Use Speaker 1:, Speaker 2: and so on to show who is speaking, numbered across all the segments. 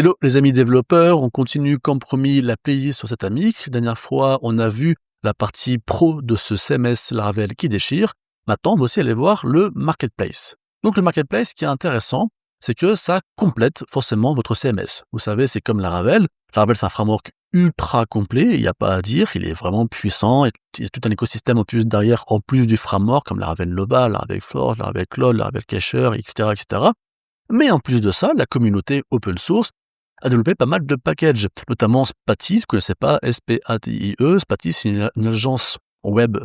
Speaker 1: Hello les amis développeurs, on continue comme promis la playlist sur cet Amic. Dernière fois, on a vu la partie pro de ce CMS Laravel qui déchire. Maintenant, on va aussi aller voir le Marketplace. Donc le Marketplace, ce qui est intéressant, c'est que ça complète forcément votre CMS. Vous savez, c'est comme Laravel. Laravel, c'est un framework ultra complet, il n'y a pas à dire, il est vraiment puissant, et il y a tout un écosystème en plus derrière, en plus du framework, comme Laravel Nova, Laravel Forge, Laravel Cloud, Laravel Cacher, etc., etc. Mais en plus de ça, la communauté open source a développé pas mal de packages, notamment Spatie, vous ne connaissez pas, S-P-A-T-I-E. Spatie, c'est une agence web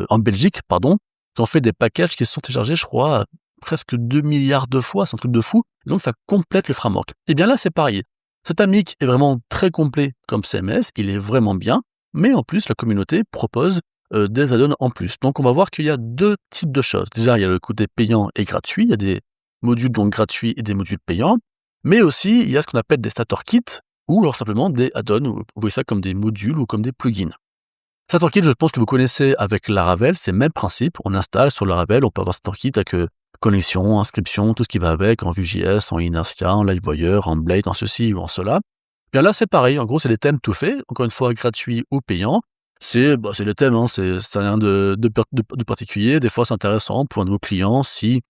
Speaker 1: en Belgique, qui ont fait des packages qui sont téléchargés, je crois, presque 2 milliards de fois, c'est un truc de fou. Donc ça complète le framework. Et bien là, c'est pareil. Cet Amic est vraiment très complet comme CMS, il est vraiment bien, mais en plus, la communauté propose des add-ons en plus. Donc on va voir qu'il y a deux types de choses. Déjà, il y a le côté payant et gratuit, il y a des modules donc gratuits et des modules payants. Mais aussi, il y a ce qu'on appelle des starter kits, ou alors simplement des add-ons, vous voyez ça comme des modules ou comme des plugins. Starter kit, je pense que vous connaissez avec Laravel, c'est le même principe, on installe sur Laravel, on peut avoir starter kit avec connexion, inscription, tout ce qui va avec, en Vue.js, en Inertia, en Livewire, en Blade, en ceci ou en cela. Bien là, c'est pareil, en gros, c'est des thèmes tout faits, encore une fois, gratuits ou payants. C'est les thèmes, hein, c'est rien de particulier, des fois c'est intéressant pour un de vos clients si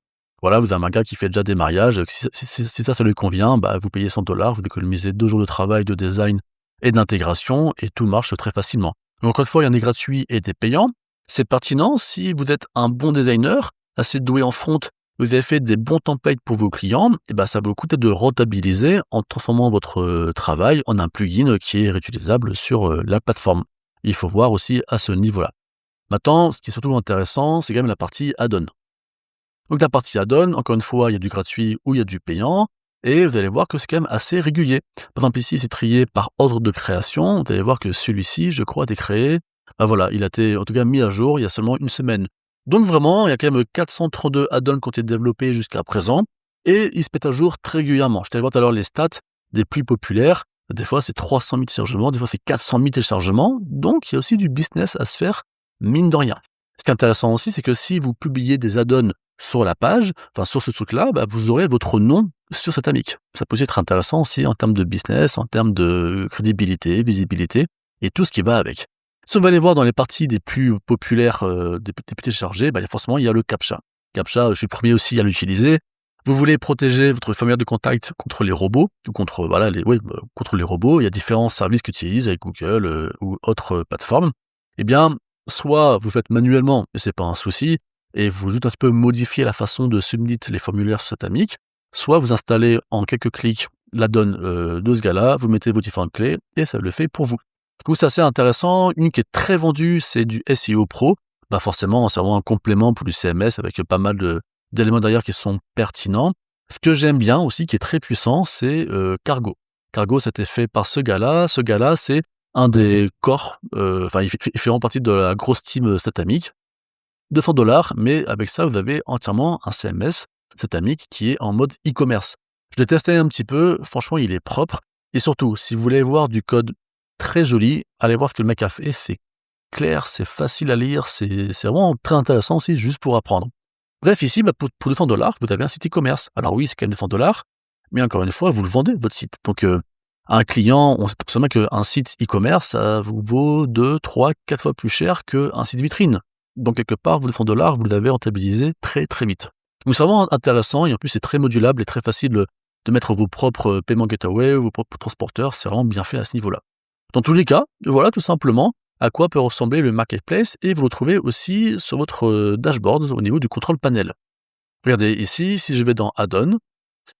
Speaker 1: voilà, vous avez un gars qui fait déjà des mariages, si ça lui convient, vous payez 100 $, vous économisez 2 jours de travail, de design et d'intégration, et tout marche très facilement. Donc encore une fois, il y en a des gratuits et des payants. C'est pertinent si vous êtes un bon designer, assez doué en front, vous avez fait des bons templates pour vos clients, et ça vaut le coup peut-être de rentabiliser en transformant votre travail en un plugin qui est réutilisable sur la plateforme. Il faut voir aussi à ce niveau-là. Maintenant, ce qui est surtout intéressant, c'est quand même la partie add-on. Donc la partie add-on, encore une fois, il y a du gratuit ou il y a du payant, et vous allez voir que c'est quand même assez régulier. Par exemple ici, c'est trié par ordre de création, vous allez voir que celui-ci, je crois, a été créé, il a été en tout cas mis à jour il y a seulement une semaine. Donc vraiment, il y a quand même 432 add-ons qui ont été développés jusqu'à présent, et ils se mettent à jour très régulièrement. Je t'allais voir tout à l'heure les stats des plus populaires, des fois c'est 300 000 téléchargements, des fois c'est 400 000 téléchargements, donc il y a aussi du business à se faire, mine de rien. Ce qui est intéressant aussi, c'est que si vous publiez des add-ons sur la page, sur ce truc-là, vous aurez votre nom sur cet Amic. Ça peut aussi être intéressant aussi en termes de business, en termes de crédibilité, visibilité, et tout ce qui va avec. Si on va aller voir dans les parties des plus populaires, des plus téléchargés, forcément, il y a le CAPTCHA. CAPTCHA, je suis le premier aussi à l'utiliser. Vous voulez protéger votre formulaire de contact contre les robots, ou contre, contre les robots. Il y a différents services qu'ils utilisent avec Google ou autres plateformes. Eh bien, soit vous faites manuellement, et c'est pas un souci, et vous juste un petit peu modifier la façon de submit les formulaires sur cet Amic, soit vous installez en quelques clics l'add-on de ce gars-là, vous mettez vos différentes clés, et ça le fait pour vous. Donc c'est assez intéressant. Une qui est très vendue, c'est du SEO Pro. Forcément, c'est vraiment un complément pour du CMS avec pas mal d'éléments derrière qui sont pertinents. Ce que j'aime bien aussi, qui est très puissant, c'est Cargo. Cargo, c'était fait par ce gars-là. Ce gars-là, c'est un des corps, il fait vraiment partie de la grosse team Statamic. 200 $, mais avec ça, vous avez entièrement un CMS, Statamic, qui est en mode e-commerce. Je l'ai testé un petit peu, franchement, il est propre. Et surtout, si vous voulez voir du code très joli, allez voir ce que le mec a fait, c'est clair, c'est facile à lire, c'est vraiment très intéressant aussi, juste pour apprendre. Bref, ici, pour 200 $, vous avez un site e-commerce. Alors oui, c'est quand même 200 $, mais encore une fois, vous le vendez, votre site. Donc, un client, on sait tout simplement qu'un site e-commerce, ça vous vaut 2, 3, 4 fois plus cher qu'un site vitrine. Donc, quelque part, vos 200 $, vous l'avez rentabilisé très, très vite. Donc, c'est vraiment intéressant, et en plus, c'est très modulable et très facile de mettre vos propres paiements gateway, vos propres transporteurs, c'est vraiment bien fait à ce niveau-là. Dans tous les cas, voilà tout simplement à quoi peut ressembler le Marketplace, et vous le trouvez aussi sur votre dashboard au niveau du contrôle panel. Regardez ici, si je vais dans Add-on,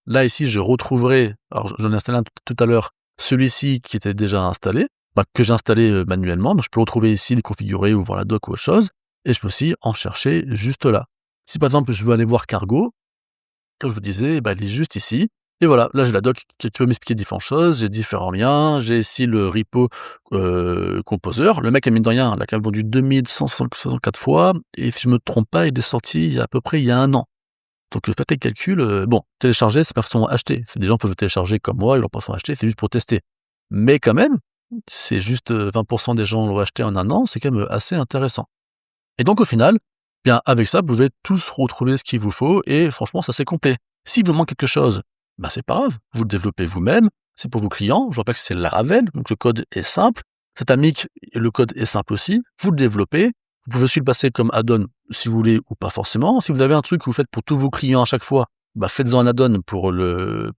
Speaker 1: là ici je retrouverai, alors j'en ai installé un tout à l'heure, celui-ci qui était déjà installé, que j'ai installé manuellement, donc je peux le retrouver ici, le configurer ou voir la doc ou autre chose, et je peux aussi en chercher juste là. Si par exemple je veux aller voir Cargo, comme je vous disais, il est juste ici. Et voilà, là j'ai la doc qui peut m'expliquer différentes choses, j'ai différents liens, j'ai ici le repo Composer. Le mec a mis de rien, il a quand même vendu 2164 fois, et si je me trompe pas, il est sorti il y a à peu près il y a 1 an. Donc faites les calculs, télécharger, c'est pas forcément acheter. Des gens peuvent télécharger comme moi, ils l'ont pas forcément acheté, c'est juste pour tester. Mais quand même, c'est juste 20% des gens l'ont acheté en 1 an, c'est quand même assez intéressant. Et donc au final, avec ça, vous pouvez tous retrouver ce qu'il vous faut, et franchement, ça c'est complet. S'il vous manque quelque chose, bah, c'est pas grave, vous le développez vous-même, c'est pour vos clients. Je rappelle que c'est Laravel, donc le code est simple. Cet Amic, le code est simple aussi, vous le développez. Vous pouvez aussi le passer comme add-on si vous voulez ou pas forcément. Si vous avez un truc que vous faites pour tous vos clients à chaque fois, bah, faites-en un add-on pour le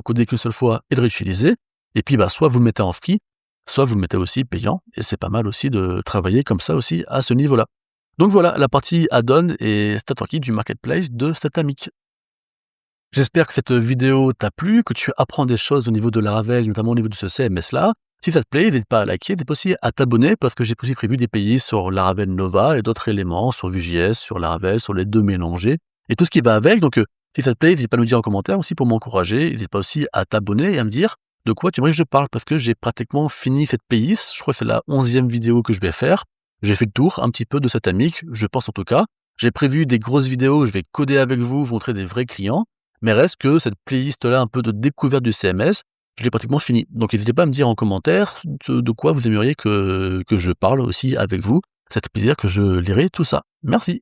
Speaker 1: coder qu'une seule fois et le réutiliser. Et puis, bah, soit vous le mettez en free, soit vous le mettez aussi payant. Et c'est pas mal aussi de travailler comme ça aussi à ce niveau-là. Donc voilà, la partie add-on et StatWorky du marketplace de Statamic. J'espère que cette vidéo t'a plu, que tu apprends des choses au niveau de Laravel, notamment au niveau de ce CMS-là. Si ça te plaît, n'hésite pas à liker, n'hésite pas aussi à t'abonner parce que j'ai aussi prévu des pays sur Laravel Nova et d'autres éléments sur Vue.js, sur Laravel, sur les deux mélangés et tout ce qui va avec. Donc, si ça te plaît, n'hésite pas à me dire en commentaire aussi pour m'encourager. N'hésite pas aussi à t'abonner et à me dire de quoi tu aimerais que je parle parce que j'ai pratiquement fini cette pays. Je crois que c'est la 11e vidéo que je vais faire. J'ai fait le tour un petit peu de cet Amic, je pense en tout cas. J'ai prévu des grosses vidéos où je vais coder avec vous, vous montrer des vrais clients. Mais reste que cette playlist-là, un peu de découverte du CMS, je l'ai pratiquement fini. Donc n'hésitez pas à me dire en commentaire de quoi vous aimeriez que je parle aussi avec vous. C'est un plaisir que je lirai tout ça. Merci.